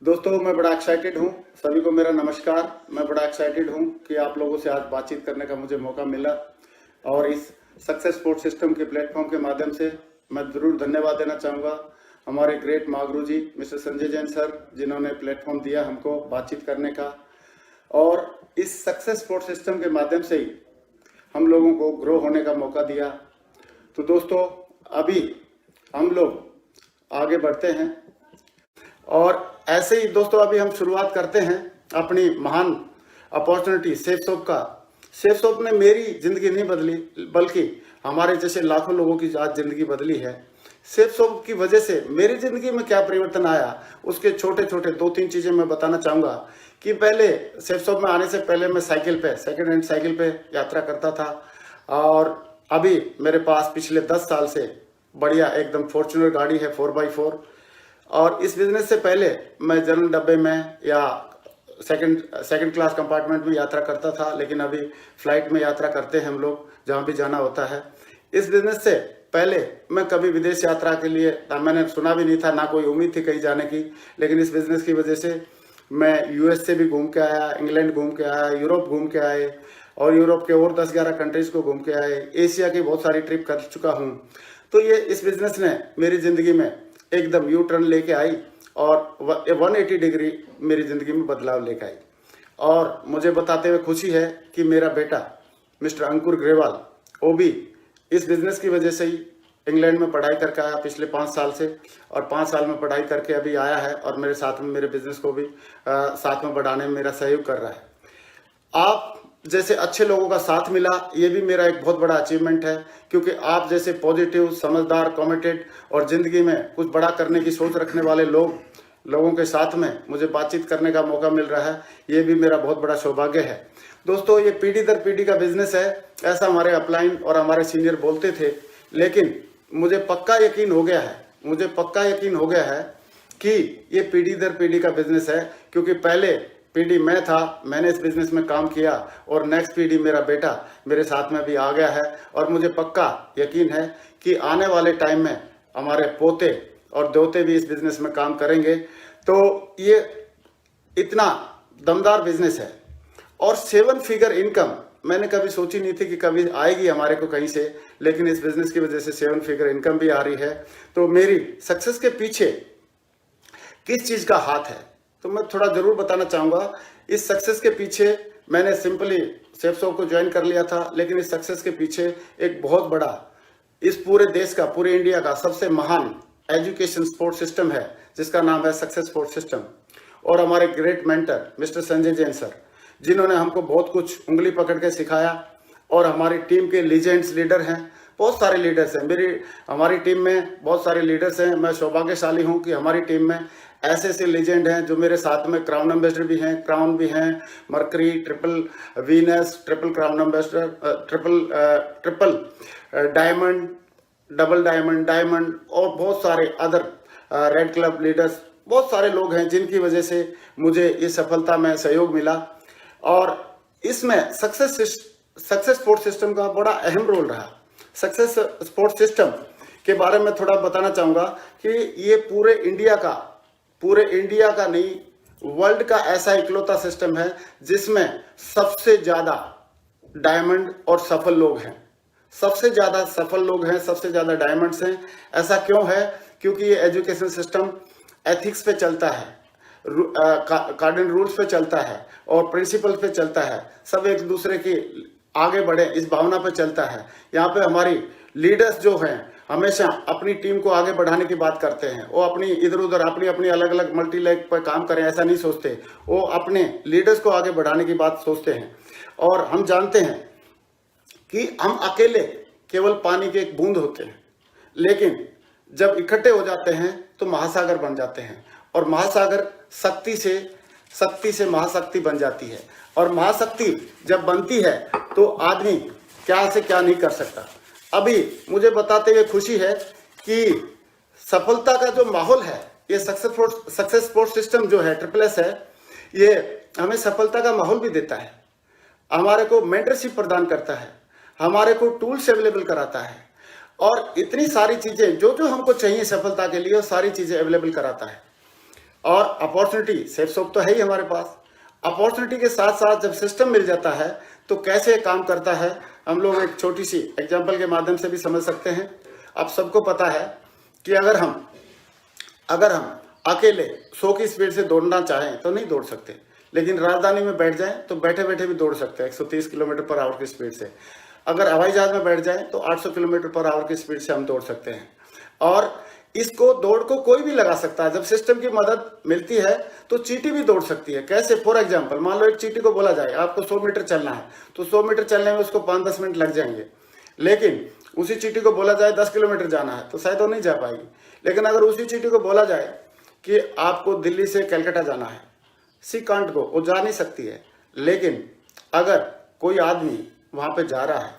दोस्तों, मैं बड़ा एक्साइटेड हूँ। सभी को मेरा नमस्कार। मैं बड़ा एक्साइटेड हूँ कि आप लोगों से आज बातचीत करने का मुझे मौका मिला और इस सक्सेस स्पोर्ट सिस्टम के प्लेटफॉर्म के माध्यम से मैं ज़रूर धन्यवाद देना चाहूँगा हमारे ग्रेट महागुरु जी मिस्टर संजय जैन सर, जिन्होंने प्लेटफॉर्म दिया हमको बातचीत करने का। और इस सक्सेस स्पोर्ट सिस्टम के माध्यम से ही हम लोगों को ग्रो होने का मौका दिया। तो दोस्तों, अभी हम लोग आगे बढ़ते हैं और ऐसे ही दोस्तों अभी हम शुरुआत करते हैं अपनी महान अपॉर्चुनिटी सेफ शॉप का। सेफ शॉप ने मेरी ज़िंदगी नहीं बदली, बल्कि हमारे जैसे लाखों लोगों की आज ज़िंदगी बदली है। सेफ शॉप की वजह से मेरी ज़िंदगी में क्या परिवर्तन आया, उसके छोटे छोटे 2-3 चीज़ें मैं बताना चाहूँगा। कि पहले सेफ शॉप में आने से पहले मैं साइकिल पे, सेकेंड हैंड साइकिल पे यात्रा करता था, और अभी मेरे पास पिछले 10 साल से बढ़िया एकदम फॉर्च्यूनर गाड़ी है 4x4। और इस बिजनेस से पहले मैं जनरल डब्बे में या सेकंड क्लास कंपार्टमेंट में यात्रा करता था, लेकिन अभी फ्लाइट में यात्रा करते हैं हम लोग जहाँ भी जाना होता है। इस बिजनेस से पहले मैं कभी विदेश यात्रा के लिए मैंने सुना भी नहीं था, ना कोई उम्मीद थी कहीं जाने की। लेकिन इस बिजनेस की वजह से मैं यूएस से भी घूम के आया, इंग्लैंड घूम के आया, यूरोप घूम के आए, और यूरोप के और 10-11 कंट्रीज को घूम के आए, एशिया की बहुत सारी ट्रिप कर चुका हूँ। तो ये इस बिजनेस ने मेरी ज़िंदगी में एकदम यू टर्न लेके आई और 180 डिग्री मेरी ज़िंदगी में बदलाव लेके आई। और मुझे बताते हुए खुशी है कि मेरा बेटा मिस्टर अंकुर ग्रेवाल, वो भी इस बिज़नेस की वजह से ही इंग्लैंड में पढ़ाई करके आया पिछले 5 साल से, और 5 साल में पढ़ाई करके अभी आया है और मेरे साथ में मेरे बिजनेस को भी साथ में बढ़ाने में मेरा सहयोग कर रहा है। आप जैसे अच्छे लोगों का साथ मिला, ये भी मेरा एक बहुत बड़ा अचीवमेंट है, क्योंकि आप जैसे पॉजिटिव, समझदार, कमिटेड और ज़िंदगी में कुछ बड़ा करने की सोच रखने वाले लोगों के साथ में मुझे बातचीत करने का मौका मिल रहा है। ये भी मेरा बहुत बड़ा सौभाग्य है। दोस्तों, ये पीढ़ी दर पीढ़ी का बिजनेस है, ऐसा हमारे अपलाइन और हमारे सीनियर बोलते थे। लेकिन मुझे पक्का यकीन हो गया है कि ये पीढ़ी दर पीढ़ी का बिजनेस है, क्योंकि पहले पीढ़ी मैं था, मैंने इस बिजनेस में काम किया, और नेक्स्ट पीढ़ी मेरा बेटा मेरे साथ में भी आ गया है। और मुझे पक्का यकीन है कि आने वाले टाइम में हमारे पोते और दोते भी इस बिजनेस में काम करेंगे। तो ये इतना दमदार बिजनेस है। और 7 फिगर इनकम मैंने कभी सोची नहीं थी कि कभी आएगी हमारे को कहीं से, लेकिन इस बिजनेस की वजह से 7 फिगर इनकम भी आ रही है। तो मेरी सक्सेस के पीछे किस चीज़ का हाथ है, तो मैं थोड़ा ज़रूर बताना चाहूँगा। इस सक्सेस के पीछे मैंने सिंपली सेफ शॉप को ज्वाइन कर लिया था, लेकिन इस सक्सेस के पीछे एक बहुत बड़ा, इस पूरे देश का, पूरे इंडिया का सबसे महान एजुकेशन सपोर्ट सिस्टम है, जिसका नाम है सक्सेस सपोर्ट सिस्टम। और हमारे great mentor mister Sanjay Jain sir, जिन्होंने हमको बहुत कुछ उंगली पकड़ के सिखाया। और हमारी टीम के लीजेंड्स लीडर हैं, बहुत सारे लीडर्स हैं हमारी टीम में, बहुत सारे लीडर्स हैं। मैं सौभाग्यशाली हूं कि हमारी टीम में ऐसे ऐसे लीजेंड हैं जो मेरे साथ में क्राउन एम्बेसडर भी हैं, क्राउन भी हैं, mercury, triple Venus, triple crown ambassador, triple diamond, double diamond और बहुत सारे अदर रेड क्लब लीडर्स, बहुत सारे लोग हैं जिनकी वजह से मुझे इस सफलता में सहयोग मिला। और इसमें सक्सेस स्पोर्ट सिस्टम का बड़ा अहम रोल रहा। सक्सेस स्पोर्ट सिस्टम के बारे में थोड़ा बताना चाहूँगा कि ये पूरे इंडिया का नहीं, वर्ल्ड का ऐसा इकलौता सिस्टम है जिसमें सबसे ज़्यादा डायमंड और सफल लोग हैं, सबसे ज़्यादा डायमंड्स हैं। ऐसा क्यों है? क्योंकि ये एजुकेशन सिस्टम एथिक्स पे चलता है, कार्डिनल रूल्स पे चलता है और प्रिंसिपल पे चलता है। सब एक दूसरे की आगे बढ़े इस भावना पे चलता है। यहाँ पे हमारी लीडर्स जो हैं हमेशा अपनी टीम को आगे बढ़ाने की बात करते हैं। वो अपनी इधर उधर अपनी अलग अलग मल्टी लेग पर काम करें ऐसा नहीं सोचते, वो अपने लीडर्स को आगे बढ़ाने की बात सोचते हैं। और हम जानते हैं कि हम अकेले केवल पानी के एक बूंद होते हैं, लेकिन जब इकट्ठे हो जाते हैं तो महासागर बन जाते हैं, और महासागर शक्ति से महाशक्ति बन जाती है। और महाशक्ति जब बनती है तो आदमी क्या से क्या नहीं कर सकता। अभी मुझे बताते हुए खुशी है कि सफलता का जो माहौल है, ये सक्सेस स्पोर्ट सिस्टम जो है SSS है, ये हमें सफलता का माहौल भी देता है, हमारे को मेंटरशिप प्रदान करता है, हमारे को टूल्स अवेलेबल कराता है, और इतनी सारी चीज़ें जो हमको चाहिए सफलता के लिए, वो सारी चीज़ें अवेलेबल कराता है। और अपॉर्चुनिटी सेफ सोप तो है ही हमारे पास। अपॉर्चुनिटी के साथ साथ जब सिस्टम मिल जाता है तो कैसे काम करता है हम लोग एक छोटी सी एग्जांपल के माध्यम से भी समझ सकते हैं। आप सबको पता है कि अगर हम अकेले 100 की स्पीड से दौड़ना चाहें तो नहीं दौड़ सकते, लेकिन राजधानी में बैठ जाएं तो बैठे बैठे भी दौड़ सकते हैं 130 किलोमीटर पर आवर की स्पीड से। अगर हवाई जहाज में बैठ जाएं तो 800 किलोमीटर पर आवर की स्पीड से हम दौड़ सकते हैं। और इसको दौड़ को कोई भी लगा सकता है। जब सिस्टम की मदद मिलती है तो चींटी भी दौड़ सकती है। कैसे? फॉर एग्जाम्पल मान लो एक चींटी को बोला जाए आपको 100 मीटर चलना है, तो 100 मीटर चलने में उसको 5-10 मिनट लग जाएंगे। लेकिन उसी चींटी को बोला जाए 10 किलोमीटर जाना है तो शायद वो नहीं जा पाएगी। लेकिन अगर उसी चींटी को बोला जाए कि आपको दिल्ली से कलकत्ता जाना है, सी कांट को, वो जा नहीं सकती है। लेकिन अगर कोई आदमी वहां पे जा रहा है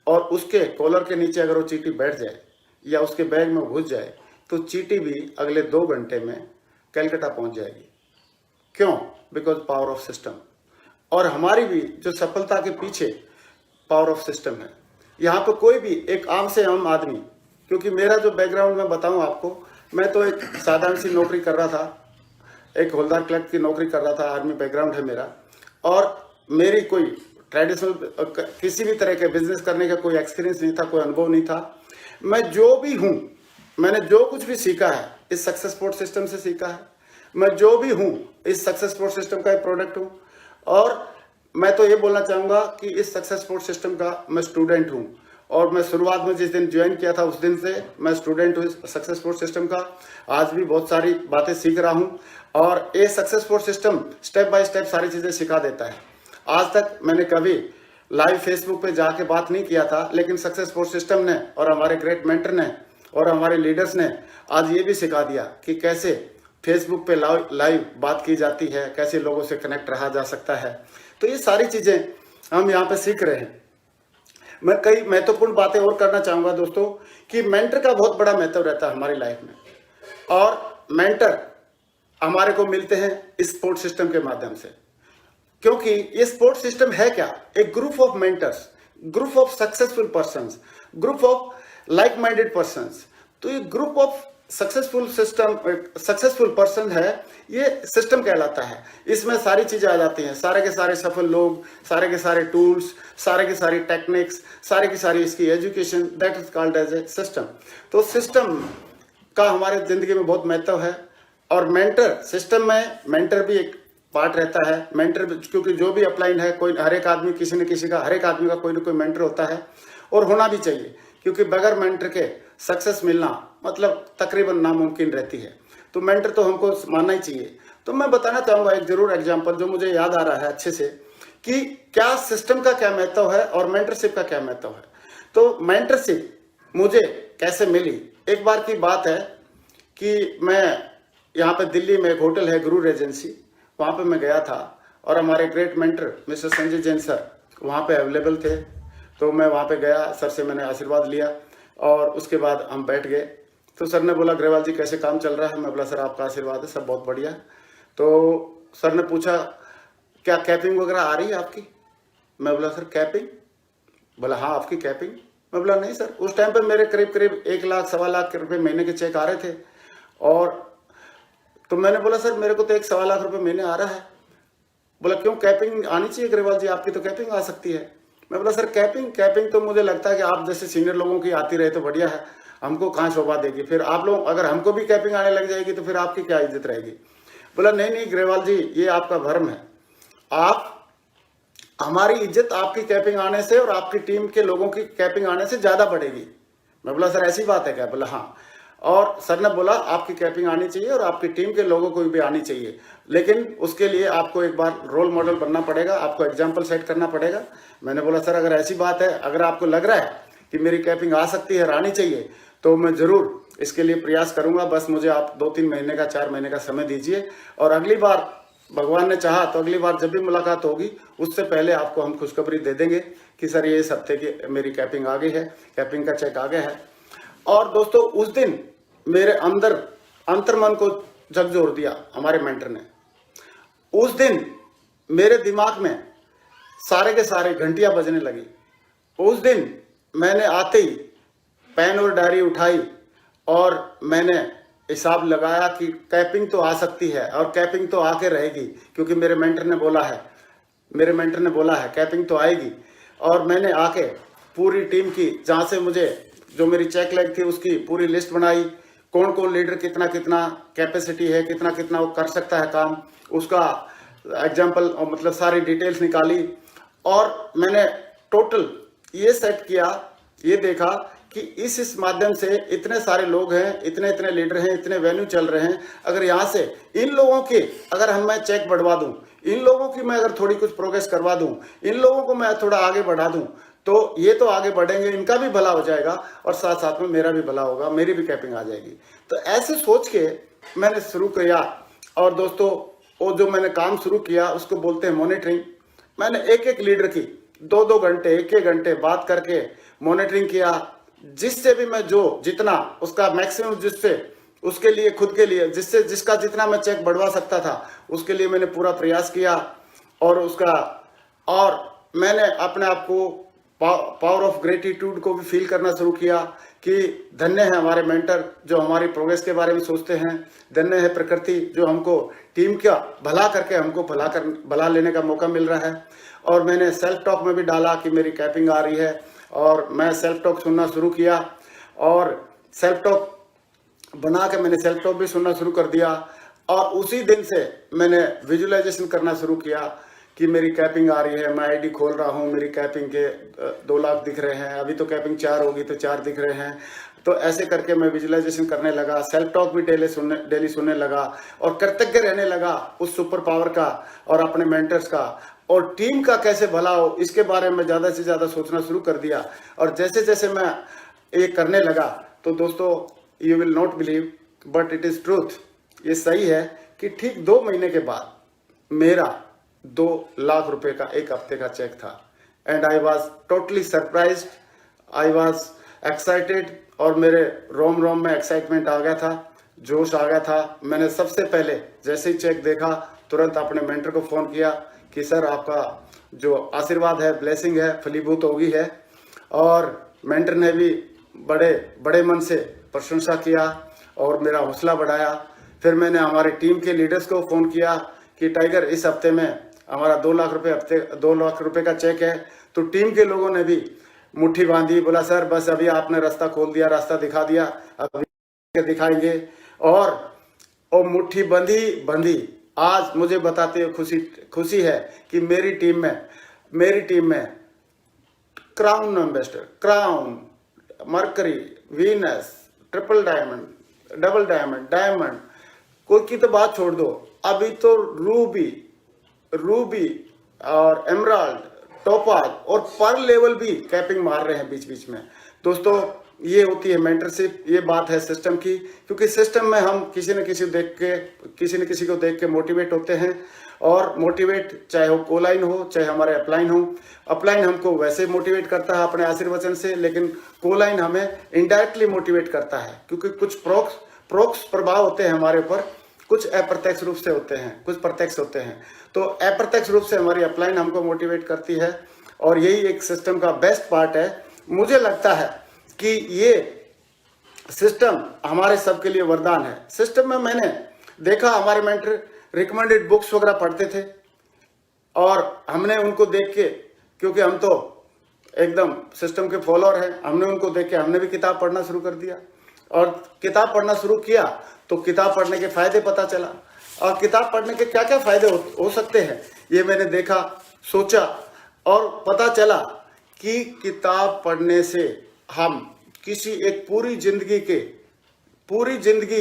और उसके कॉलर के नीचे अगर वो चींटी बैठ जाए या उसके बैग में घुस जाए तो चींटी भी अगले 2 घंटे में कलकत्ता पहुंच जाएगी। क्यों? Because power of system. और हमारी भी जो सफलता के पीछे पावर ऑफ सिस्टम है। यहाँ पर कोई भी एक आम से आम आदमी, क्योंकि मेरा जो बैकग्राउंड मैं बताऊं आपको, मैं तो एक साधारण सी नौकरी कर रहा था, एक हवलदार क्लर्क की नौकरी कर रहा था, आर्मी बैकग्राउंड है मेरा, और मेरी कोई ट्रेडिशनल किसी भी तरह के बिजनेस करने का कोई एक्सपीरियंस नहीं था, कोई अनुभव नहीं था। मैं जो भी हूँ, मैंने जो कुछ भी सीखा है इस सक्सेस स्पोर्ट सिस्टम से सीखा है। मैं जो भी हूँ इस सक्सेस स्पोर्ट सिस्टम का एक प्रोडक्ट हूँ। और मैं तो ये बोलना चाहूँगा कि इस सक्सेस स्पोर्ट सिस्टम का मैं स्टूडेंट हूँ। और मैं शुरुआत में जिस दिन ज्वाइन किया था उस दिन से मैं स्टूडेंट हूँ इस सक्सेस स्पोर्ट सिस्टम का। आज भी बहुत सारी बातें सीख रहा हूँ और ये success sport system step by step सारी चीज़ें सिखा देता है। आज तक मैंने कभी लाइव फेसबुक पे जाके बात नहीं किया था, लेकिन सक्सेस स्पोर्ट सिस्टम ने और हमारे ग्रेट मेंटर ने और हमारे लीडर्स ने आज ये भी सिखा दिया कि कैसे फेसबुक पे लाइव बात की जाती है, कैसे लोगों से कनेक्ट रहा जा सकता है। तो ये सारी चीज़ें हम यहाँ पे सीख रहे हैं। मैं कई महत्वपूर्ण बातें और करना चाहूँगा दोस्तों कि मेंटर का बहुत बड़ा महत्व रहता है हमारी लाइफ में। और मेंटर हमारे को मिलते हैं इस स्पोर्ट सिस्टम के माध्यम से, क्योंकि ये स्पोर्ट सिस्टम है क्या? एक group of mentors, group of successful persons, group of like minded persons. तो ये ग्रुप ऑफ सक्सेसफुल पर्सन है, ये सिस्टम कहलाता है। इसमें सारी चीजें आ जाती हैं, सारे के सारे सफल लोग, सारे के सारे टूल्स, सारे की सारी टेक्निक्स, सारे की सारी इसकी education, that is called as a system. तो सिस्टम का हमारे जिंदगी में बहुत महत्व है। और मेंटर सिस्टम में मेंटर भी एक पार्ट रहता है। मेंटर क्योंकि जो भी अपलाइन है, कोई हर एक आदमी किसी न किसी का, हर एक आदमी का कोई ना कोई मेंटर होता है और होना भी चाहिए, क्योंकि बगैर मेंटर के सक्सेस मिलना मतलब तकरीबन नामुमकिन रहती है। तो मेंटर तो हमको मानना ही चाहिए। तो मैं बताना चाहूँगा एक जरूर एग्जाम्पल जो मुझे याद आ रहा है अच्छे से कि क्या सिस्टम का क्या महत्व है और मेंटरशिप का क्या महत्व है। तो मेंटरशिप मुझे कैसे मिली? एक बार की बात है कि मैं यहाँ पे दिल्ली में एक होटल है गुरु रेजेंसी, वहाँ पे मैं गया था और हमारे great mentor mister Sanjay Jain sir वहाँ पे अवेलेबल थे। तो मैं वहाँ पे गया, सर से मैंने आशीर्वाद लिया और उसके बाद हम बैठ गए। तो सर ने बोला ग्रेवाल जी कैसे काम चल रहा है? मैं बोला सर आपका आशीर्वाद है, सब बहुत बढ़िया। तो सर ने पूछा क्या कैपिंग वगैरह आ रही है आपकी? मैं बोला सर कैपिंग? बोला हाँ आपकी कैपिंग। मैं बोला नहीं सर, उस टाइम पे मेरे करीब करीब 1 लाख 1.25 लाख रुपए महीने के चेक आ रहे थे। और तो मैंने बोला सर मेरे को तो 1.25 लाख रुपए महीने आ रहा है। बोला क्यों, कैपिंग आनी चाहिए ग्रेवाल जी, आपकी तो कैपिंग आ सकती है। मैं बोला सर कैपिंग तो मुझे लगता है कि आप जैसे सीनियर लोगों की आती रहे तो बढ़िया है, हमको कहाँ शोभा देगी। फिर आप लोग अगर हमको भी कैपिंग आने लग जाएगी तो फिर आपकी क्या इज्जत रहेगी। बोला नहीं ग्रेवाल जी, ये आपका भ्रम है। आप हमारी इज्जत आपकी कैपिंग आने से और आपकी टीम के लोगों की कैपिंग आने से ज्यादा बढ़ेगी। मैं बोला सर ऐसी बात है क्या? बोला हाँ। और सर ने बोला आपकी कैपिंग आनी चाहिए और आपकी टीम के लोगों को भी आनी चाहिए, लेकिन उसके लिए आपको एक बार रोल मॉडल बनना पड़ेगा, आपको एग्जाम्पल सेट करना पड़ेगा। मैंने बोला सर अगर ऐसी बात है, अगर आपको लग रहा है कि मेरी कैपिंग आ सकती है, आनी चाहिए, तो मैं जरूर इसके लिए प्रयास करूंगा। बस मुझे आप 2-3 महीने का 4 महीने का समय दीजिए और अगली बार भगवान ने चाहा तो अगली बार जब भी मुलाकात होगी उससे पहले आपको हम खुशखबरी दे देंगे कि सर ये इस हफ्ते की मेरी कैपिंग आ गई है, कैपिंग का चेक आ गया है। और दोस्तों उस दिन मेरे अंदर अंतर्मन को झकझोर दिया हमारे मेंटर ने। उस दिन मेरे दिमाग में सारे के सारे घंटियां बजने लगी। उस दिन मैंने आते ही पेन और डायरी उठाई और मैंने हिसाब लगाया कि कैपिंग तो आ सकती है और कैपिंग तो आके रहेगी, क्योंकि मेरे मेंटर ने बोला है कैपिंग तो आएगी। और मैंने आके पूरी टीम की, जहाँ से मुझे जो मेरी चेक लैग थी उसकी पूरी लिस्ट बनाई, कौन कौन लीडर कितना कितना कैपेसिटी है, कितना कितना वो कर सकता है काम, उसका एग्जाम्पल मतलब सारी डिटेल्स निकाली। और मैंने टोटल ये सेट किया, ये देखा कि इस माध्यम से इतने सारे लोग हैं, इतने इतने लीडर हैं, इतने वेन्यू चल रहे हैं, अगर यहाँ से इन लोगों की अगर मैं चेक बढ़वा दूं, इन लोगों की मैं अगर थोड़ी कुछ प्रोग्रेस करवा दूं, इन लोगों को मैं थोड़ा आगे बढ़ा दूं, तो ये तो आगे बढ़ेंगे, इनका भी भला हो जाएगा और साथ साथ में मेरा भी भला होगा, मेरी भी कैपिंग आ जाएगी। तो ऐसे सोच के मैंने शुरू किया। और दोस्तों, वो जो मैंने काम शुरू किया उसको बोलते हैं मॉनिटरिंग। मैंने एक एक लीडर की 2-2 घंटे 1-1 घंटे बात करके मॉनिटरिंग किया, जिससे भी मैं जो जितना उसका मैक्सिमम, जिससे उसके लिए खुद के लिए जिससे जिसका जितना मैं चेक बढ़वा सकता था उसके लिए मैंने पूरा प्रयास किया। और मैंने अपने आप को पावर ऑफ ग्रेटिट्यूड को भी फील करना शुरू किया कि धन्य है हमारे मेंटर जो हमारी प्रोग्रेस के बारे में सोचते हैं, धन्य है प्रकृति जो हमको टीम का भला करके हमको भला लेने का मौका मिल रहा है। और मैंने सेल्फ टॉक में भी डाला कि मेरी कैपिंग आ रही है, और मैं सेल्फ टॉक सुनना शुरू किया और सेल्फ टॉक बना के मैंने सेल्फ टॉक भी सुनना शुरू कर दिया। और उसी दिन से मैंने विजुअलाइजेशन करना शुरू किया कि मेरी कैपिंग आ रही है, मैं आईडी खोल रहा हूँ, मेरी कैपिंग के 2 लाख दिख रहे हैं, अभी तो कैपिंग 4 होगी तो 4 दिख रहे हैं। तो ऐसे करके मैं विजुअलाइजेशन करने लगा, सेल्फ टॉक भी डेली सुनने लगा और कृतज्ञ रहने लगा उस सुपर पावर का और अपने मेंटर्स का, और टीम का कैसे भला हो इसके बारे में ज़्यादा से ज़्यादा सोचना शुरू कर दिया। और जैसे जैसे मैं ये करने लगा तो दोस्तों, you will not believe but it is truth, ये सही है कि ठीक 2 महीने के बाद मेरा 2 लाख रुपए का 1 हफ्ते का चेक था। And I was totally surprised, I was excited, और मेरे रोम रोम में एक्साइटमेंट आ गया था, जोश आ गया था। मैंने सबसे पहले जैसे ही चेक देखा तुरंत अपने मेंटर को फ़ोन किया कि सर आपका जो आशीर्वाद है, ब्लेसिंग है, फलीभूत हो गई है। और मेंटर ने भी बड़े बड़े मन से प्रशंसा किया और मेरा हौसला बढ़ाया। फिर मैंने हमारे टीम के लीडर्स को फ़ोन किया कि टाइगर इस हफ्ते में हमारा 2 लाख रुपए का चेक है। तो टीम के लोगों ने भी मुट्ठी बांधी, बोला सर बस अभी आपने रास्ता खोल दिया, रास्ता दिखा दिया, अभी दिखाएंगे। और मुट्ठी बंधी आज मुझे बताते हुए खुशी है कि मेरी टीम में crown ambassador, crown, mercury, Venus, triple diamond, double diamond, diamond, कोई की तो बात छोड़ दो, अभी तो रूबी और एमराल्ड, टोपाज और पर लेवल भी कैपिंग मार रहे हैं बीच बीच में। दोस्तों, ये होती है मेंटरशिप, ये बात है सिस्टम की, क्योंकि सिस्टम में हम किसी न किसी को देख के मोटिवेट होते हैं। और मोटिवेट चाहे वो कोलाइन हो चाहे हमारे अपलाइन हो, अपलाइन हमको वैसे मोटिवेट करता है अपने आशीर्वचन से, लेकिन कोलाइन हमें इनडायरेक्टली मोटिवेट करता है, क्योंकि कुछ प्रोक्स प्रभाव होते हैं हमारे ऊपर, कुछ अप्रत्यक्ष रूप से होते हैं, कुछ प्रत्यक्ष होते हैं। तो अप्रत्यक्ष रूप से हमारी अपलाइन हमको मोटिवेट करती है, और यही एक सिस्टम का बेस्ट पार्ट है। मुझे लगता है कि ये सिस्टम हमारे सबके लिए वरदान है। सिस्टम में मैंने देखा हमारे मेंटर रिकमेंडेड बुक्स वगैरह पढ़ते थे, और हमने उनको देख के, क्योंकि हम तो एकदम सिस्टम के फॉलोअर हैं, हमने उनको देख के हमने भी किताब पढ़ना शुरू कर दिया। और किताब पढ़ना शुरू किया तो किताब पढ़ने के फायदे पता चला, और किताब पढ़ने के क्या क्या फायदे हो सकते हैं ये मैंने देखा, सोचा, और पता चला कि किताब पढ़ने से हम किसी एक पूरी जिंदगी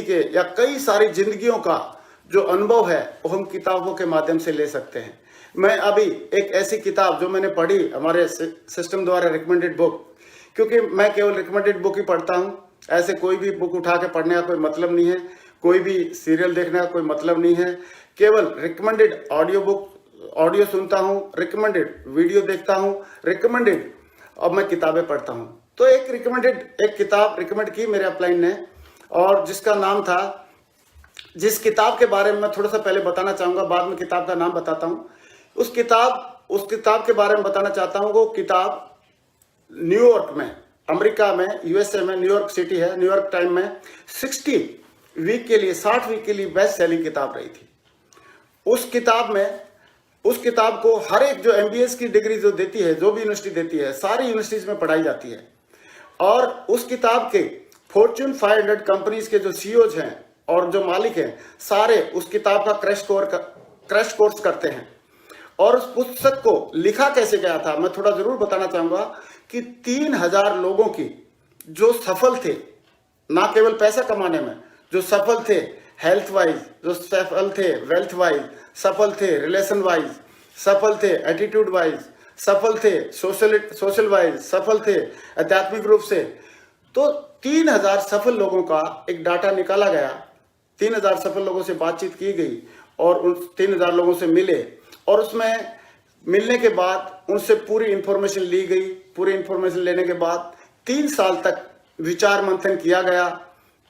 के या कई सारी जिंदगियों का जो अनुभव है वो हम किताबों के माध्यम से ले सकते हैं। मैं अभी एक ऐसी किताब जो मैंने पढ़ी हमारे सिस्टम द्वारा रिकमेंडेड बुक, क्योंकि मैं केवल रिकमेंडेड बुक ही पढ़ता हूँ, ऐसे कोई भी बुक उठा के पढ़ने का कोई मतलब नहीं है, कोई भी सीरियल देखने का कोई मतलब नहीं है, केवल रिकमेंडेड ऑडियो सुनता हूँ, रिकमेंडेड वीडियो देखता हूँ, रिकमेंडेड अब मैं किताबें पढ़ता हूँ। तो एक किताब रिकमेंड की मेरे अपलाइन ने, और जिसका नाम था, जिस किताब के बारे में मैं थोड़ा सा पहले बताना चाहूँगा, बाद में किताब का नाम बताता हूँ। उस किताब के बारे में बताना चाहता हूँ। वो किताब न्यूयॉर्क में, अमेरिका में, यूएसए में, न्यूयॉर्क सिटी है, न्यूयॉर्क टाइम में 60 वीक के लिए 60 वीक के लिए बेस्ट सेलिंग किताब रही थी। उस किताब को हर एक जो MBA की डिग्री जो देती है, जो भी यूनिवर्सिटी देती है, सारी यूनिवर्सिटीज में पढ़ाई जाती है। और उस किताब के फॉर्च्यून 500 कंपनीज के जो CEOs हैं और जो मालिक हैं, सारे उस किताब का क्रैश कोर्स करते हैं। और उस पुस्तक को लिखा कैसे गया था, मैं थोड़ा जरूर बताना चाहूंगा कि 3000 लोगों की जो सफल थे, ना केवल पैसा कमाने में, जो सफल थे हेल्थ वाइज, जो सफल थे वेल्थ वाइज, सफल थे रिलेशन वाइज, सफल थे एटीट्यूड वाइज, सफल थे सोशल वाइज, सफल थे आध्यात्मिक रूप से, तो 3000 सफल लोगों का एक डाटा निकाला गया। 3000 सफल लोगों से बातचीत की गई और उन 3000 लोगों से मिले, और उसमें मिलने के बाद उनसे पूरी इंफॉर्मेशन ली गई। पूरी इंफॉर्मेशन लेने के बाद 3 साल तक विचार मंथन किया गया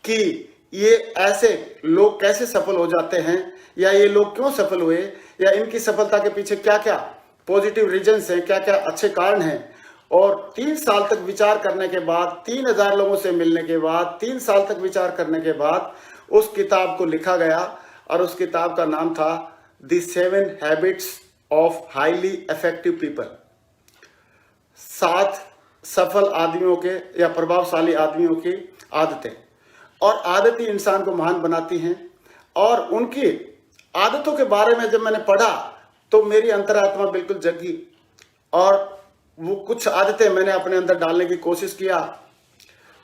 कि ये ऐसे लोग कैसे सफल हो जाते हैं, या ये लोग क्यों सफल हुए, या इनकी सफलता के पीछे क्या क्या पॉजिटिव रीजंस हैं, क्या क्या अच्छे कारण हैं। और 3 साल तक विचार करने के बाद, 3000 लोगों से मिलने के बाद, 3 साल तक विचार करने के बाद उस किताब को लिखा गया, और उस किताब का नाम था the 7 habits of highly effective people. 7 सफल आदमियों के या प्रभावशाली आदमियों की आदतें। और आदतें इंसान को महान बनाती हैं। और उनकी आदतों के बारे में जब मैंने पढ़ा तो मेरी अंतरात्मा बिल्कुल जगी, और वो कुछ आदतें मैंने अपने अंदर डालने की कोशिश किया,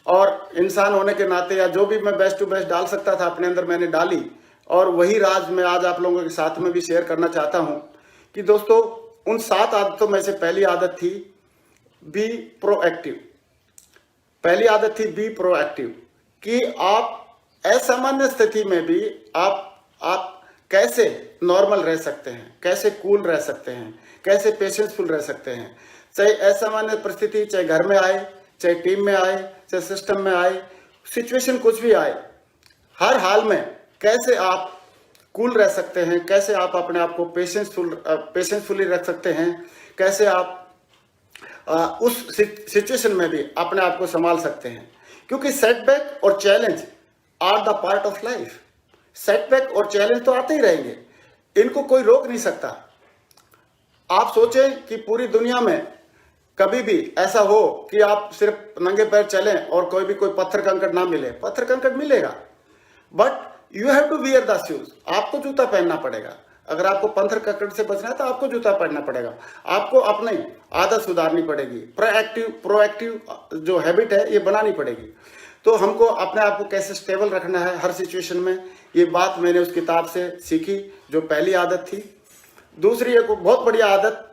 और इंसान होने के नाते या जो भी मैं बेस्ट टू बेस्ट डाल सकता था अपने अंदर मैंने डाली। और वही राज मैं आज आप लोगों के साथ में भी शेयर करना चाहता हूं कि दोस्तों, उन 7 आदतों में से पहली आदत थी बी प्रोएक्टिव। पहली आदत थी बी प्रोएक्टिव, कि आप असामान्य स्थिति में भी आप कैसे नॉर्मल रह सकते हैं, कैसे कूल रह सकते हैं, कैसे पेशेंसफुल रह सकते हैं। चाहे असामान्य परिस्थिति, चाहे घर में आए, चाहे टीम में आए, चाहे सिस्टम में आए, सिचुएशन कुछ भी आए, हर हाल में कैसे आप कूल रह सकते हैं, कैसे आप अपने आप को पेशेंसफुली रख सकते हैं, कैसे आप उस सिचुएशन में भी अपने आप को संभाल सकते हैं। क्योंकि सेटबैक और challenge are the part of life. Setback और चैलेंज तो आते ही रहेंगे, इनको कोई रोक नहीं सकता। आप सोचें कि पूरी दुनिया में कभी भी ऐसा हो कि आप सिर्फ नंगे पैर चलें और कोई पत्थर कंकड़ ना मिले। पत्थर कंकड़ मिलेगा, but you have to wear the shoes. आपको जूता पहनना पड़ेगा। अगर आपको पत्थर कंकड़ से बचना है तो आपको जूता पहनना पड़ेगा। आपको अपनी आदत सुधारनी पड़ेगी। प्रोएक्टिव जो हैबिट है ये बनानी पड़ेगी। तो हमको अपने आप को कैसे स्टेबल रखना है हर सिचुएशन में, ये बात मैंने उस किताब से सीखी, जो पहली आदत थी। दूसरी एक बहुत बढ़िया आदत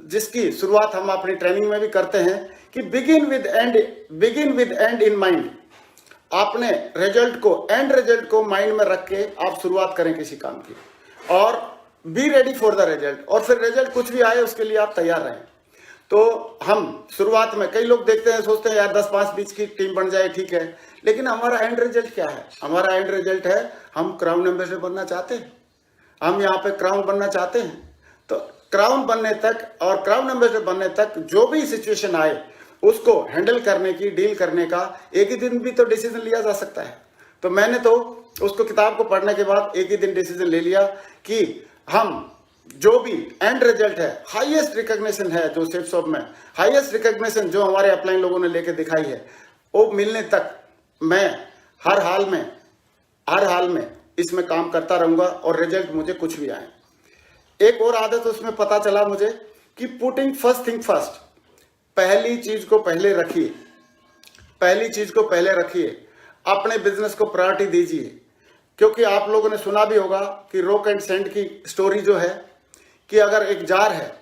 जिसकी शुरुआत हम अपनी ट्रेनिंग में भी करते हैं कि begin with and in mind. आपने एंड रिजल्ट को माइंड में रख के आप शुरुआत करें किसी काम की, और be ready for the result. और फिर रिजल्ट कुछ भी आए उसके लिए आप तैयार रहें। तो हम शुरुआत में कई लोग देखते हैं, सोचते हैं यार 10-5-20 की टीम बन जाए, ठीक है, लेकिन हमारा एंड रिजल्ट क्या है? हमारा एंड रिजल्ट है हम क्राउन एम्बेसडर बनना चाहते हैं, हम यहाँ पे क्राउन बनना चाहते हैं। तो क्राउन बनने तक और क्राउन एम्बेसडर बनने तक जो भी सिचुएशन आए उसको हैंडल करने की, डील करने का एक ही दिन भी तो डिसीजन लिया जा सकता है। तो मैंने तो उसको किताब को पढ़ने के बाद एक ही दिन डिसीजन ले लिया कि हम जो भी एंड रिजल्ट है, हाईएस्ट रिकॉग्निशन है जो सेल्सऑप में, हाईएस्ट रिकॉग्निशन जो हमारे अपलाइन लोगों ने लेके दिखाई है, वो मिलने तक मैं हर हाल में इसमें काम करता रहूंगा, और रिजल्ट मुझे कुछ भी आए। एक और आदत उसमें पता चला मुझे कि पुटिंग फर्स्ट थिंग फर्स्ट। पहली चीज को पहले रखिए, अपने बिजनेस को प्रायोरिटी दीजिए। क्योंकि आप लोगों ने सुना भी होगा कि रॉक एंड सैंड की स्टोरी जो है, कि अगर एक जार है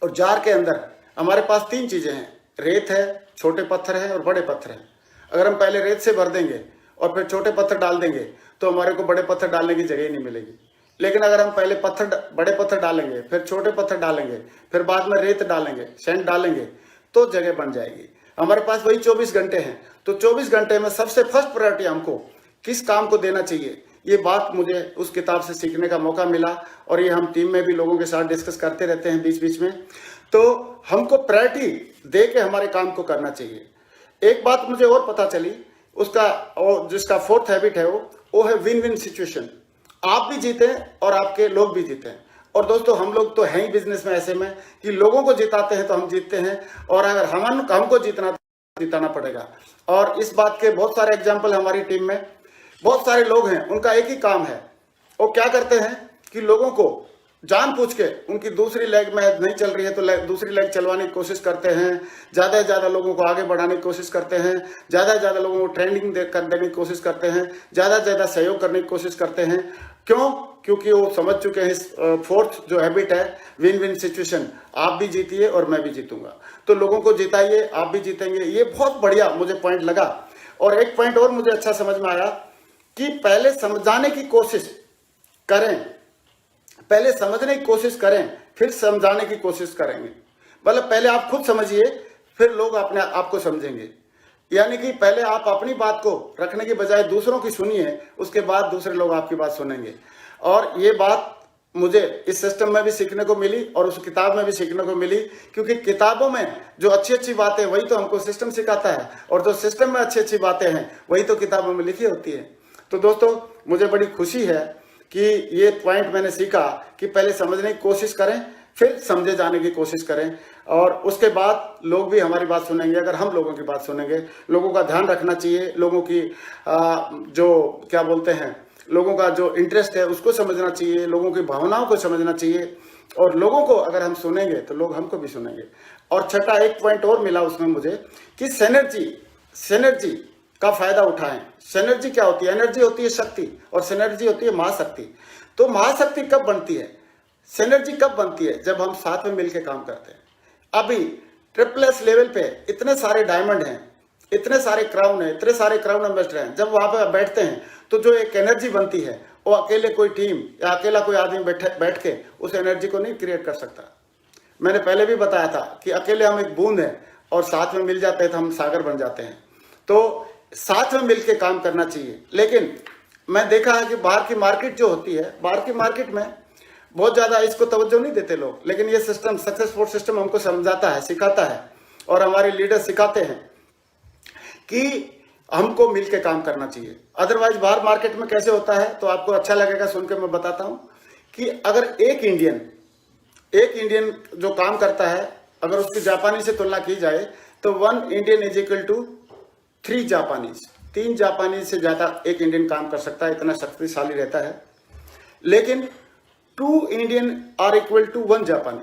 और जार के अंदर हमारे पास 3 चीजें हैं, रेत है, छोटे पत्थर है और बड़े पत्थर हैं। अगर हम पहले रेत से भर देंगे और फिर छोटे पत्थर डाल देंगे तो हमारे को बड़े पत्थर डालने की जगह ही नहीं मिलेगी। लेकिन अगर हम पहले बड़े पत्थर डालेंगे, फिर छोटे पत्थर डालेंगे, फिर बाद में रेत डालेंगे, सैंड डालेंगे, तो जगह बन जाएगी। हमारे पास वही 24 घंटे हैं, तो 24 घंटे में सबसे फर्स्ट प्रायोरिटी हमको किस काम को देना चाहिए, ये बात मुझे उस किताब से सीखने का मौका मिला। और ये हम टीम में भी लोगों के साथ डिस्कस करते रहते हैं बीच बीच में। तो हमको प्रायोरिटी दे के हमारे काम को करना चाहिए। एक बात मुझे और पता चली उसका और जिसका फोर्थ हैबिट है वो है विन विन सिचुएशन। आप भी जीते और आपके लोग भी जीते। और दोस्तों हम लोग तो हैं ही बिजनेस में ऐसे में कि लोगों को जिताते हैं तो हम जीतते हैं, और अगर हमको जिताना पड़ेगा। और इस बात के बहुत सारे एग्जाम्पल हमारी टीम में, बहुत सारे लोग हैं, उनका एक ही काम है, वो क्या करते हैं कि लोगों को जानबूझ के उनकी दूसरी लेग में नहीं चल रही है तो दूसरी लेग चलवाने की कोशिश करते हैं, ज़्यादा से ज़्यादा लोगों को आगे बढ़ाने की कोशिश करते हैं, ज़्यादा से ज़्यादा लोगों को ट्रेनिंग देने की कोशिश करते हैं, ज़्यादा से ज़्यादा सहयोग करने की कोशिश करते हैं। क्यों? क्योंकि वो समझ चुके हैं फोर्थ जो हैबिट है विन विन सिचुएशन, आप भी जीतिए और मैं भी जीतूंगा। तो लोगों को जिताइए, आप भी जीतेंगे। ये बहुत बढ़िया मुझे पॉइंट लगा। और एक पॉइंट और मुझे अच्छा समझ में आया कि पहले समझाने की कोशिश करें, पहले समझने की कोशिश करें, फिर समझाने की कोशिश करेंगे। मतलब पहले आप खुद समझिए, फिर लोग अपने आप को समझेंगे। यानी कि पहले आप अपनी बात को रखने के बजाय दूसरों की सुनिए, उसके बाद दूसरे लोग आपकी बात सुनेंगे। और ये बात मुझे इस सिस्टम में भी सीखने को मिली और उस किताब में भी सीखने को मिली, क्योंकि किताबों में जो अच्छी अच्छी बातें वही तो हमको सिस्टम सिखाता है, और जो सिस्टम में अच्छी अच्छी बातें हैं वही तो किताबों में लिखी होती है। तो दोस्तों मुझे बड़ी खुशी है कि ये पॉइंट मैंने सीखा कि पहले समझने की कोशिश करें, फिर समझे जाने की कोशिश करें, और उसके बाद लोग भी हमारी बात सुनेंगे। अगर हम लोगों की बात सुनेंगे, लोगों का ध्यान रखना चाहिए, लोगों की जो क्या बोलते हैं, लोगों का जो इंटरेस्ट है उसको समझना चाहिए, लोगों की भावनाओं को समझना चाहिए, और लोगों को अगर हम सुनेंगे तो लोग हमको भी सुनेंगे। और छठा एक पॉइंट और मिला उसमें मुझे कि सिनर्जी का फायदा उठाएं। सिनर्जी क्या होती है? एनर्जी होती है शक्ति, और सिनर्जी होती है महाशक्ति। तो महाशक्ति कब बनती है, सिनर्जी कब बनती है? जब हम साथ में मिलकर काम करते हैं। अभी ट्रिपल एस लेवल पे इतने सारे डायमंड हैं, इतने सारे क्राउन है, इतने सारे क्राउन एम्बेसडर हैं, जब वहां पर बैठते हैं तो जो एक एनर्जी बनती है वो अकेले कोई टीम या अकेला कोई आदमी बैठ के उस एनर्जी को नहीं क्रिएट कर सकता। मैंने पहले भी बताया था कि अकेले हम एक बूंद हैं और साथ में मिल जाते हैं तो हम सागर बन जाते हैं। तो साथ में मिलकर काम करना चाहिए। लेकिन मैं देखा है कि बाहर की मार्केट जो होती है, बाहर की मार्केट में बहुत ज़्यादा इसको तवज्जो नहीं देते लोग। लेकिन ये सिस्टम, सक्सेस स्पोर्ट्स सिस्टम हमको समझाता है, सिखाता है, और हमारे लीडर सिखाते हैं कि हमको मिलकर काम करना चाहिए। अदरवाइज बाहर मार्केट में कैसे होता है तो आपको अच्छा लगेगा सुन के, मैं बताता हूँ कि अगर एक इंडियन जो काम करता है, अगर उसकी जापानी से तुलना की जाए तो 1 Indian is equal to 3 Japanese. 3 Japanese से ज़्यादा एक इंडियन काम कर सकता है, इतना शक्तिशाली रहता है। लेकिन 2 इंडियन आर इक्वल टू 1 जापानी।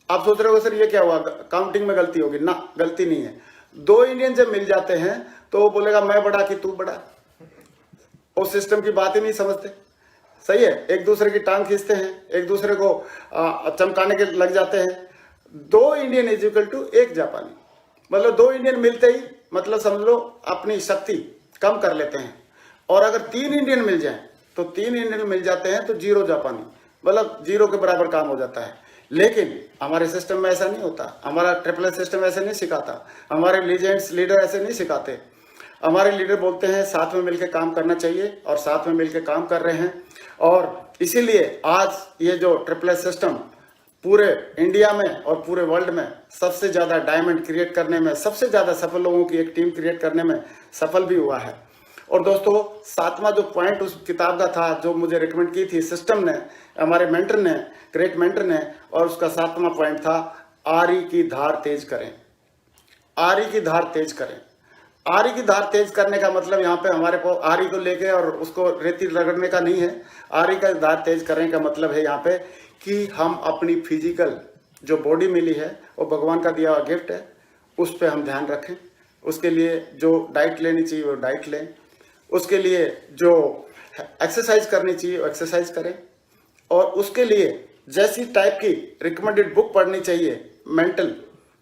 आप सोच रहे हो सर ये क्या हुआ, काउंटिंग में गलती होगी? ना, गलती नहीं है। 2 इंडियन जब मिल जाते हैं तो वो बोलेगा मैं बड़ा कि तू बड़ा। उस सिस्टम की बात ही नहीं समझते। सही है, एक दूसरे की टांग खींचते हैं, एक दूसरे को चमकाने के लग जाते हैं। 2 इंडियन इज इक्वल टू 1 जापानी। मतलब 2 इंडियन मिलते ही मतलब समझ लो अपनी शक्ति कम कर लेते हैं। और अगर 3 इंडियन मिल जाए तो 3 इंडियन मिल जाते हैं तो 0 जापानी, मतलब 0 के बराबर काम हो जाता है। लेकिन हमारे सिस्टम में ऐसा नहीं होता, हमारा ट्रिपल सिस्टम ऐसे नहीं सिखाता, हमारे लीजेंड्स लीडर ऐसे नहीं सिखाते। हमारे लीडर बोलते हैं साथ में मिलकर काम करना चाहिए, और साथ में मिलकर काम कर रहे हैं। और इसीलिए आज ये जो ट्रिपल सिस्टम पूरे इंडिया में और पूरे वर्ल्ड में सबसे ज़्यादा डायमंड क्रिएट करने में, सबसे ज़्यादा सफल लोगों की एक टीम क्रिएट करने में सफल भी हुआ है। और दोस्तों 7वां जो पॉइंट उस किताब का था, जो मुझे रिकमेंड की थी सिस्टम ने, हमारे मेंटर ने, ग्रेट मेंटर ने, और उसका 7वां पॉइंट था आरी की धार तेज करें। आरी की धार तेज करें। आरी की धार तेज करने का मतलब यहाँ पे हमारे को आरी को लेके और उसको रेती रगड़ने का नहीं है। आरी का धार तेज करने का मतलब है यहाँ पे कि हम अपनी फिजिकल जो बॉडी मिली है वो भगवान का दिया हुआ गिफ्ट है, उस पर हम ध्यान रखें। उसके लिए जो डाइट लेनी चाहिए वो डाइट लें, उसके लिए जो एक्सरसाइज करनी चाहिए वो एक्सरसाइज करें, और उसके लिए जैसी टाइप की रिकमेंडेड बुक पढ़नी चाहिए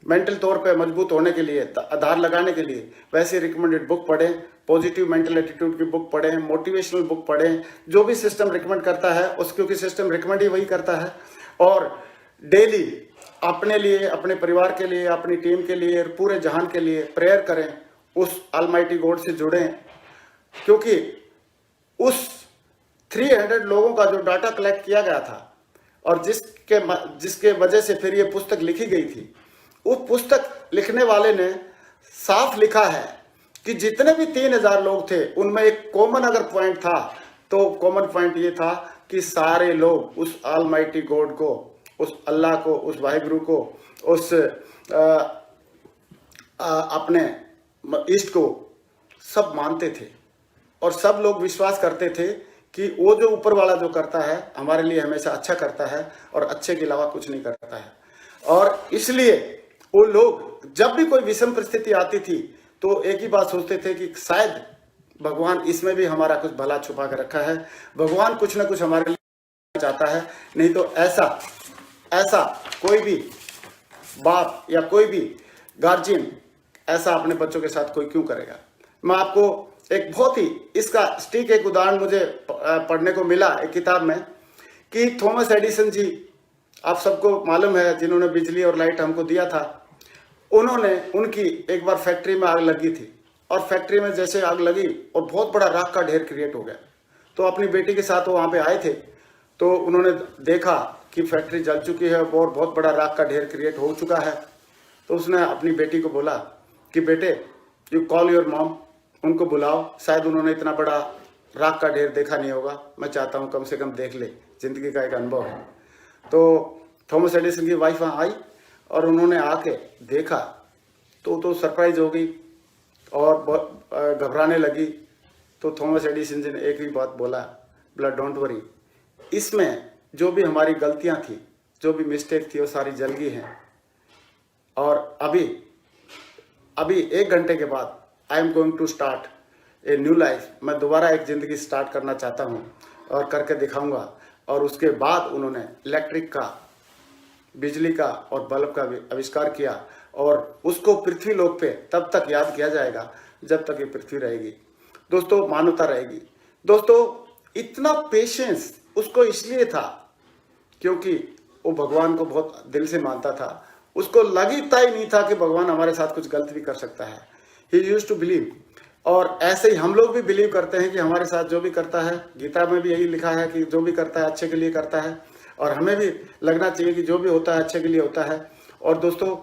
मेंटल तौर पे मजबूत होने के लिए, आधार लगाने के लिए, वैसी रिकमेंडेड बुक पढ़ें। पॉजिटिव मेंटल एटीट्यूड की बुक पढ़ें, मोटिवेशनल बुक पढ़ें, जो भी सिस्टम रिकमेंड करता है उस, क्योंकि सिस्टम रिकमेंड ही वही करता है। और डेली अपने लिए, अपने परिवार के लिए, अपनी टीम के लिए, पूरे जहान के लिए प्रेयर करें, उस ऑलमाइटी गॉड से जुड़ें। क्योंकि उस 300 लोगों का जो डाटा कलेक्ट किया गया था और जिसके वजह से फिर ये पुस्तक लिखी गई थी, उस पुस्तक लिखने वाले ने साफ लिखा है कि जितने भी 3000 लोग थे उनमें एक कॉमन अगर पॉइंट था तो कॉमन पॉइंट ये था कि सारे लोग उस ऑलमाइटी गॉड को, उस अल्लाह को, उस वाहिगुरु को, उस अपने ईस्ट को सब मानते थे और सब लोग विश्वास करते थे कि वो जो ऊपर वाला जो करता है हमारे लिए हमेशा अच्छा करता है और अच्छे के अलावा कुछ नहीं करता है। और इसलिए वो लोग जब भी कोई विषम परिस्थिति आती थी तो एक ही बात सोचते थे कि शायद भगवान इसमें भी हमारा कुछ भला छुपा कर रखा है, भगवान कुछ ना कुछ हमारे लिए चाहता है, नहीं तो ऐसा कोई भी बाप या कोई भी गार्जियन ऐसा अपने बच्चों के साथ कोई क्यों करेगा। मैं आपको एक बहुत ही इसका स्टिक एक उदाहरण मुझे पढ़ने को मिला एक किताब में कि थॉमस एडिसन जी, आप सबको मालूम है, जिन्होंने बिजली और लाइट हमको दिया था, उन्होंने उनकी एक बार फैक्ट्री में आग लगी थी और फैक्ट्री में जैसे आग लगी और बहुत बड़ा राख का ढेर क्रिएट हो गया, तो अपनी बेटी के साथ वो वहाँ पे आए थे, तो उन्होंने देखा कि फैक्ट्री जल चुकी है और बहुत बड़ा राख का ढेर क्रिएट हो चुका है। तो उसने अपनी बेटी को बोला कि बेटे, यू कॉल योर मॉम, उनको बुलाओ, शायद उन्होंने इतना बड़ा राख का ढेर देखा नहीं होगा, मैं चाहता हूँ कम से कम देख ले, जिंदगी का एक अनुभव है। तो थॉमस एडिसन की वाइफ वहाँ आई और उन्होंने आके देखा तो सरप्राइज हो गई और घबराने लगी। तो थॉमस एडिसन जी ने एक ही बात बोला, डोंट वरी, इसमें जो भी हमारी गलतियां थी, जो भी मिस्टेक थी, वो सारी जल गई हैं और अभी 1 घंटे के बाद I am going to start a new life, मैं दोबारा एक ज़िंदगी स्टार्ट करना चाहता हूँ और करके दिखाऊंगा। और उसके बाद उन्होंने इलेक्ट्रिक का, बिजली का और बल्ब का भी आविष्कार किया और उसको पृथ्वी लोक पे तब तक याद किया जाएगा जब तक ये पृथ्वी रहेगी दोस्तों, मानवता रहेगी। दोस्तों, इतना पेशेंस उसको इसलिए था क्योंकि वो भगवान को बहुत दिल से मानता था, उसको लगता ही नहीं था कि भगवान हमारे साथ कुछ गलत भी कर सकता है। ही यूज्ड टू बिलीव, और ऐसे ही हम लोग भी बिलीव करते हैं कि हमारे साथ जो भी करता है, गीता में भी यही लिखा है कि जो भी करता है अच्छे के लिए करता है, और हमें भी लगना चाहिए कि जो भी होता है अच्छे के लिए होता है। और दोस्तों,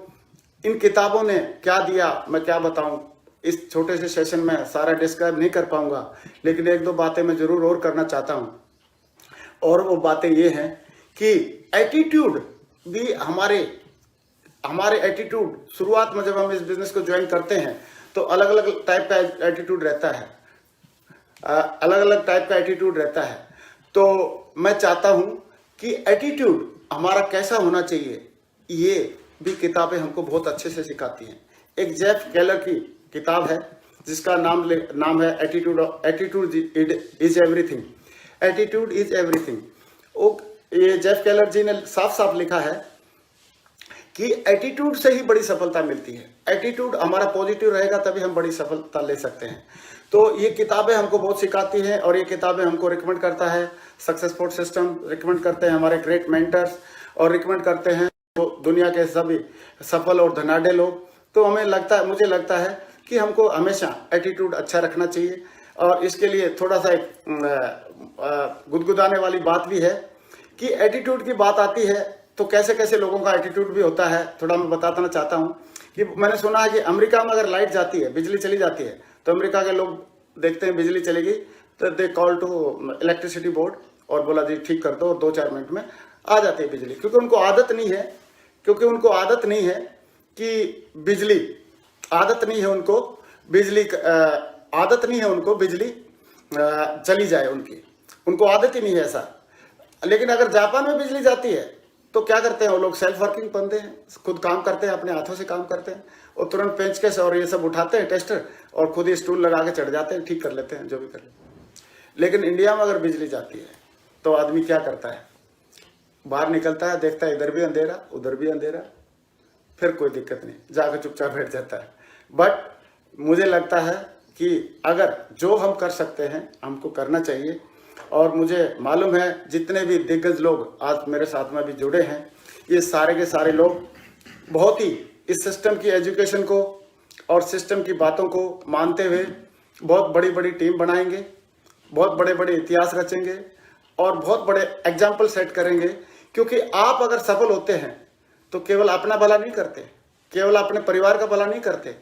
इन किताबों ने क्या दिया मैं क्या बताऊं, इस छोटे से सेशन में सारा डिस्क्राइब नहीं कर पाऊंगा, लेकिन 1-2 बातें मैं जरूर और करना चाहता हूं। और वो बातें ये हैं कि एटीट्यूड भी हमारे एटीट्यूड, शुरुआत में जब हम इस बिजनेस को ज्वाइन करते हैं तो अलग अलग टाइप का एटीट्यूड रहता है, अलग अलग टाइप का एटीट्यूड रहता है। तो मैं चाहता हूं कि एटीट्यूड हमारा कैसा होना चाहिए, ये भी किताबें हमको बहुत अच्छे से सिखाती हैं। एक जेफ केलर की किताब है जिसका नाम है attitude is everything, attitude is everything. ये जेफ केलर जी ने साफ साफ लिखा है कि एटीट्यूड से ही बड़ी सफलता मिलती है। एटीट्यूड हमारा पॉजिटिव रहेगा तभी हम बड़ी सफलता ले सकते हैं। तो ये किताबें हमको बहुत सिखाती हैं और ये किताबें हमको रिकमेंड करता है सक्सेस सपोर्ट सिस्टम, रिकमेंड करते हैं हमारे ग्रेट मेंटर्स, और रिकमेंड करते हैं तो दुनिया के सभी सफल और धनाढ़ लोग। तो मुझे लगता है कि हमको हमेशा एटीट्यूड अच्छा रखना चाहिए। और इसके लिए थोड़ा सा एक गुदगुदाने वाली बात भी है कि एटीट्यूड की बात आती है तो कैसे कैसे लोगों का एटीट्यूड भी होता है, थोड़ा मैं बताना चाहता हूँ। कि मैंने सुना है कि अमेरिका में अगर लाइट जाती है, बिजली चली जाती है, तो अमेरिका के लोग देखते हैं बिजली चलेगी तो they call to electricity board और बोला जी ठीक कर दो, और 2-4 मिनट में आ जाती है बिजली। क्योंकि उनको आदत नहीं है कि बिजली, आदत नहीं है उनको बिजली चली जाए, उनको आदत ही नहीं है ऐसा। लेकिन अगर जापान में बिजली जाती है तो क्या करते हैं वो लोग, सेल्फ वर्किंग बनते हैं, खुद काम करते हैं, अपने हाथों से काम करते हैं, और तुरंत पेंचकस और ये सब उठाते हैं टेस्टर, और खुद ही स्टूल लगा के चढ़ जाते हैं, ठीक कर लेते हैं जो भी कर लेते हैं। लेकिन इंडिया में अगर बिजली जाती है तो आदमी क्या करता है, बाहर निकलता है, देखता है इधर भी अंधेरा उधर भी अंधेरा, फिर कोई दिक्कत नहीं, जाकर चुपचाप बैठ जाता है। बट मुझे लगता है कि अगर जो हम कर सकते हैं हमको करना चाहिए। और मुझे मालूम है जितने भी दिग्गज लोग आज मेरे साथ में भी जुड़े हैं, ये सारे के सारे लोग बहुत ही इस सिस्टम की एजुकेशन को और सिस्टम की बातों को मानते हुए बहुत बड़ी बड़ी टीम बनाएंगे, बहुत बड़े बड़े इतिहास रचेंगे और बहुत बड़े एग्जाम्पल सेट करेंगे। क्योंकि आप अगर सफल होते हैं तो केवल अपना भला नहीं करते, केवल अपने परिवार का भला नहीं करते,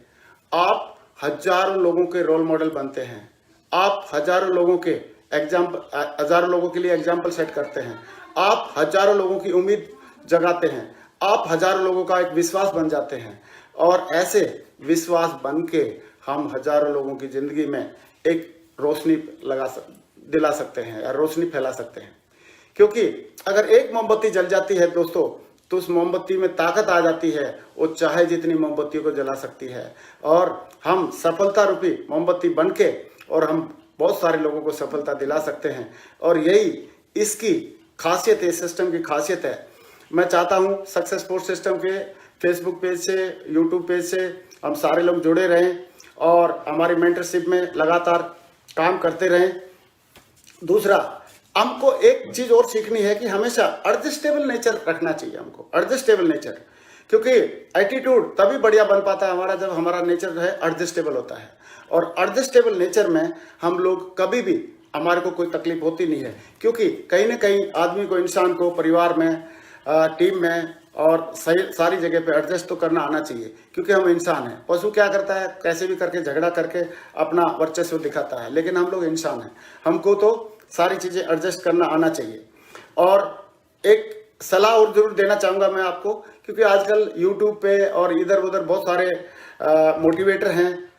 आप हजारों लोगों के रोल मॉडल बनते हैं, आप हजारों लोगों के हजारों लोगों के लिए एग्जाम्पल सेट करते हैं, आप हजारों लोगों की उम्मीद जगाते हैं, आप हजारों लोगों का एक विश्वास बन जाते हैं। और ऐसे विश्वास बन के हम हजारों लोगों की जिंदगी में एक रोशनी दिला सकते हैं या रोशनी फैला सकते हैं। क्योंकि अगर एक मोमबत्ती जल जाती है दोस्तों, तो उस मोमबत्ती में ताकत आ जाती है, वो चाहे जितनी मोमबत्तियों को जला सकती है। और हम सफलता रूपी मोमबत्ती बन के और हम बहुत सारे लोगों को सफलता दिला सकते हैं। और यही इसकी खासियत है, सिस्टम की खासियत है। मैं चाहता हूँ सक्सेस स्पोर्ट्स सिस्टम के फेसबुक पेज से, यूट्यूब पेज से हम सारे लोग जुड़े रहें और हमारी मेंटरशिप में लगातार काम करते रहें। दूसरा, हमको एक चीज और सीखनी है कि हमेशा एडजस्टेबल नेचर रखना चाहिए हमको, एडजस्टेबल नेचर। क्योंकि एटीट्यूड तभी बढ़िया बन पाता है हमारा जब हमारा नेचर जो है एडजस्टेबल होता है। और एडजस्टेबल नेचर में हम लोग कभी भी, हमारे को कोई तकलीफ होती नहीं है। क्योंकि कहीं ना कहीं आदमी को, इंसान को परिवार में, टीम में और सारी जगह पे एडजस्ट तो करना आना चाहिए। क्योंकि हम इंसान हैं। पशु क्या करता है, कैसे भी करके झगड़ा करके अपना वर्चस्व दिखाता है, लेकिन हम लोग इंसान हैं, हमको तो सारी चीजें एडजस्ट करना आना चाहिए। और एक सलाह और जरूर देना चाहूंगा मैं आपको, क्योंकि आजकल यूट्यूब पे और इधर उधर बहुत सारे मोटिवेटर हैं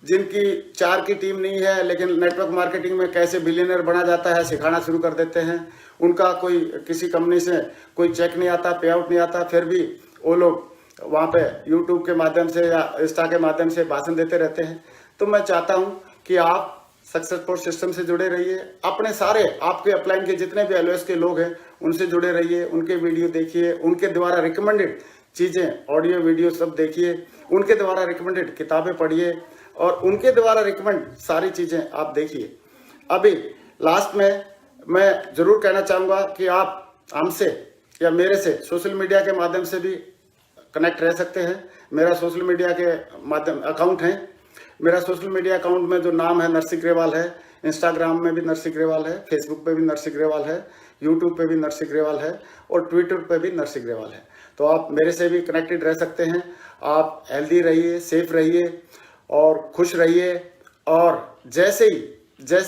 जिनकी 4 की टीम नहीं है, लेकिन नेटवर्क मार्केटिंग में कैसे बिलियनर बना जाता है सिखाना शुरू कर देते हैं। उनका कोई किसी कंपनी से कोई चेक नहीं आता, पे आउट नहीं आता, फिर भी वो लोग वहाँ पे यूट्यूब के माध्यम से या इंस्टा के माध्यम से भाषण देते रहते हैं। तो मैं चाहता हूँ कि आप सक्सेस स्पोर्ट्स सिस्टम से जुड़े रहिए, अपने सारे आपके अपलाइन के जितने भी एलओएस के लोग हैं उनसे जुड़े रहिए, उनके वीडियो देखिए, उनके द्वारा रिकमेंडेड चीज़ें, ऑडियो वीडियो सब देखिए, उनके द्वारा रिकमेंडेड किताबें पढ़िए और उनके द्वारा रिकमेंड सारी चीज़ें आप देखिए। अभी लास्ट में मैं ज़रूर कहना चाहूँगा कि आप हमसे या मेरे से सोशल मीडिया के माध्यम से भी कनेक्ट रह सकते हैं। मेरा सोशल मीडिया के माध्यम अकाउंट है, मेरा सोशल मीडिया अकाउंट में जो नाम है नरसिंह ग्रेवाल है, इंस्टाग्राम में भी नरसिंह ग्रेवाल है, फेसबुक पे भी नरसिंह ग्रेवाल है, यूट्यूब पे भी नरसिंह ग्रेवाल है और ट्विटर पे भी नरसिंह ग्रेवाल है। तो आप मेरे से भी कनेक्टेड रह सकते हैं। आप हेल्दी रहिए, सेफ रहिए और खुश रहिए। और जैसे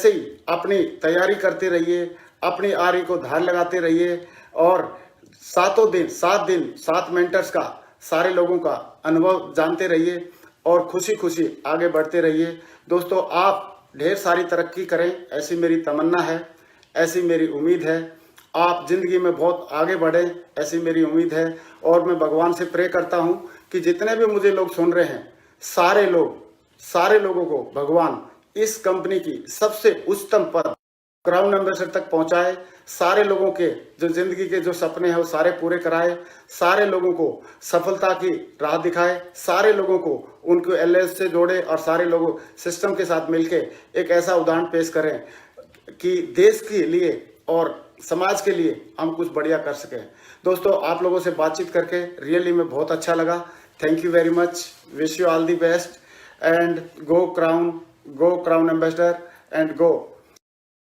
ही अपनी तैयारी करते रहिए, अपनी आरी को धार लगाते रहिए और 7 मेंटर्स का, सारे लोगों का अनुभव जानते रहिए और खुशी खुशी आगे बढ़ते रहिए। दोस्तों, आप ढेर सारी तरक्की करें, ऐसी मेरी तमन्ना है, ऐसी मेरी उम्मीद है। आप जिंदगी में बहुत आगे बढ़ें, ऐसी मेरी उम्मीद है। और मैं भगवान से प्रे करता हूं कि जितने भी मुझे लोग सुन रहे हैं, सारे लोगों को भगवान इस कंपनी की सबसे उच्चतम पद, क्राउन एम्बेसडर तक पहुंचाए। सारे लोगों के जो जिंदगी के जो सपने हैं वो सारे पूरे कराए, सारे लोगों को सफलता की राह दिखाए, सारे लोगों को उनको एलएस से जोड़े और सारे लोगों सिस्टम के साथ मिलके एक ऐसा उदाहरण पेश करें कि देश के लिए और समाज के लिए हम कुछ बढ़िया कर सकें। दोस्तों, आप लोगों से बातचीत करके रियली में बहुत अच्छा लगा। Thank you very much. Wish you all the best and go crown ambassador and go